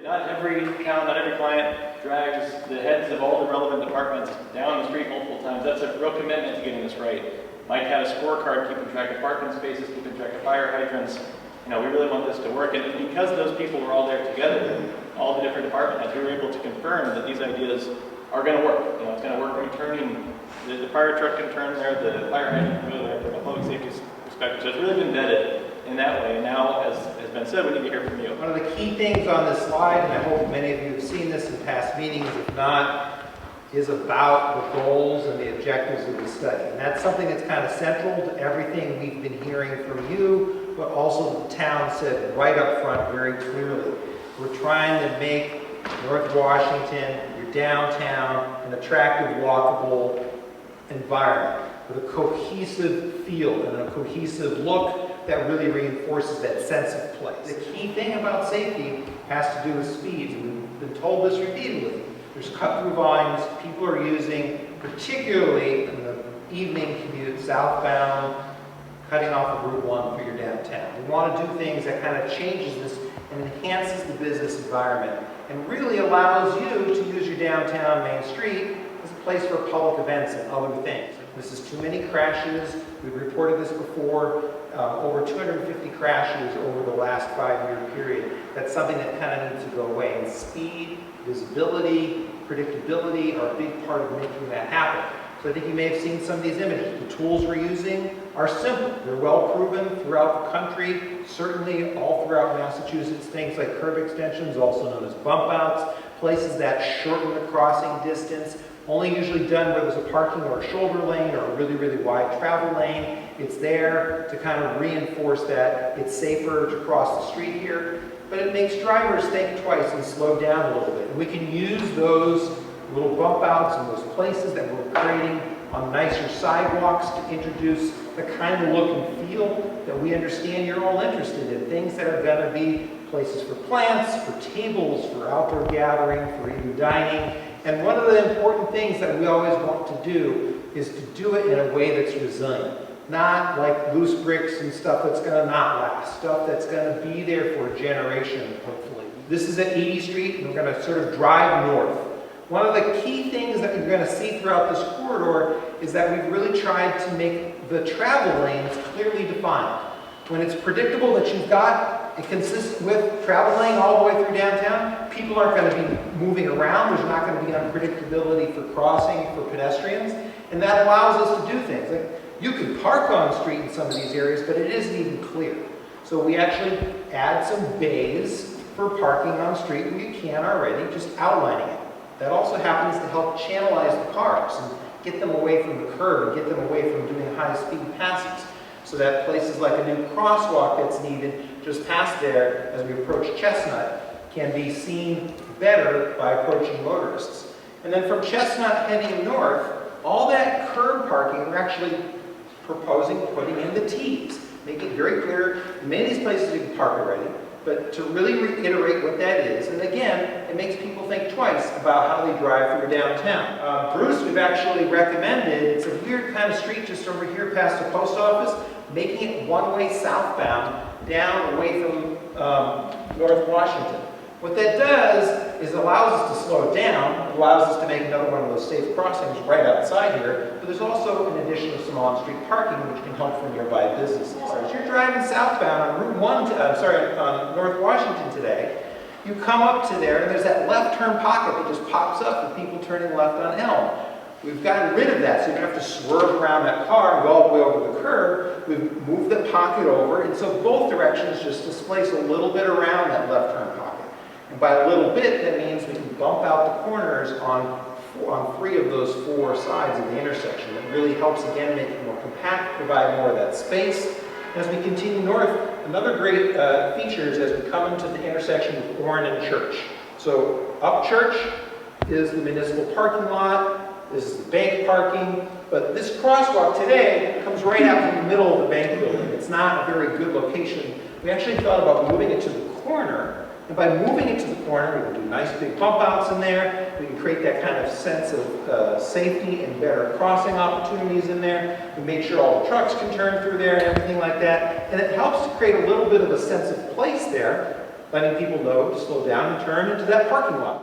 Not every account, not every client drags the heads of all the relevant departments down the street multiple times. That's a real commitment to getting this right. Mike had a scorecard keeping track of parking spaces, keeping track of fire hydrants. We really want this to work. And because those people were all there together, all the different department heads, we were able to confirm that these ideas are going to work. It's going to work returning, the fire truck can turn there, the fire hydrant can go there from a public safety perspective. So it's really been vetted in that way. And now, as has been said, we need to hear from you. One of the key things on this slide, and I hope many of you have seen this in past meetings, if not, is about the goals and the objectives of the study. And that's something that's kind of central to everything we've been hearing from you, but also the town said right up front very clearly. We're trying to make North Washington, your downtown, an attractive, walkable environment with a cohesive feel and a cohesive look that really reinforces that sense of place. The key thing about safety has to do with speeds. We've been told this repeatedly. There's cut-through volumes people are using, particularly in the evening commute southbound, cutting off of Route 1 for your downtown. We want to do things that kind of changes this and enhances the business environment and really allows you to use your downtown Main Street as a place for public events and other things. This is too many crashes. We've reported this before. Over 250 crashes over the last 5-year period. That's something that kind of needs to go away. And speed, visibility, predictability are a big part of making that happen. So I think you may have seen some of these images. The tools we're using are simple. They're well proven throughout the country, certainly all throughout Massachusetts. Things like curb extensions, also known as bump outs, places that shorten the crossing distance, only usually done where there's a parking or a shoulder lane or a really, really wide travel lane. It's there to kind of reinforce that it's safer to cross the street here, but it makes drivers think twice and slow down a little bit. And we can use those little bump outs and those places that we're creating on nicer sidewalks to introduce the kind of look and feel that we understand you're all interested in. Things that are going to be places for plants, for tables, for outdoor gathering, for even dining. And one of the important things that we always want to do is to do it in a way that's resilient. Not like loose bricks and stuff that's going to not last. Stuff that's going to be there for a generation, hopefully. This is at 80th Street, and we're going to sort of drive north. One of the key things that you're going to see throughout this corridor is that we've really tried to make the travel lanes clearly defined. When it's predictable that you've got a consistent with travel lane all the way through downtown, people aren't going to be moving around. There's not going to be unpredictability for crossing for pedestrians, and that allows us to do things. Like you can park on the street in some of these areas, but it isn't even clear. So we actually add some bays for parking on the street where you can already, just outlining it. That also happens to help channelize the cars and get them away from the curb and get them away from doing high-speed passes. So that places like a new crosswalk that's needed just past there as we approach Chestnut can be seen better by approaching motorists. And then from Chestnut heading north, all that curb parking, we're actually proposing putting in the T's. Make it very clear, in many of these places you can park already, but to really reiterate what that is, and again, it makes people think twice about how they drive through downtown. Bruce, we've actually recommended, it's a weird kind of street just over here past the post office, making it one-way southbound down away from North Washington. What that does is allows us to slow it down, it allows us to make another one of those safe crossings right outside here, but there's also an addition of some on-street parking which can help for nearby businesses. So as you're driving southbound on Route 1, on North Washington today, you come up to there and there's that left turn pocket that just pops up for people turning left on Elm. We've gotten rid of that, so you don't have to swerve around that car and go all the way over the curb. We've moved the pocket over, and so both directions just displace a little bit around that left turn pocket. And by a little bit, that means we can bump out the corners on 3 of those 4 sides of the intersection. It really helps, again, make it more compact, provide more of that space. As we continue north, another great feature is as we come into the intersection with Oren and Church. So up Church is the municipal parking lot. This is the bank parking, but this crosswalk today comes right out from the middle of the bank building. It's not a very good location. We actually thought about moving it to the corner, and by moving it to the corner, we can do nice big bump outs in there. We can create that kind of sense of safety and better crossing opportunities in there. We made sure all the trucks can turn through there and everything like that, and it helps to create a little bit of a sense of place there. letting people know to slow down and turn into that parking lot.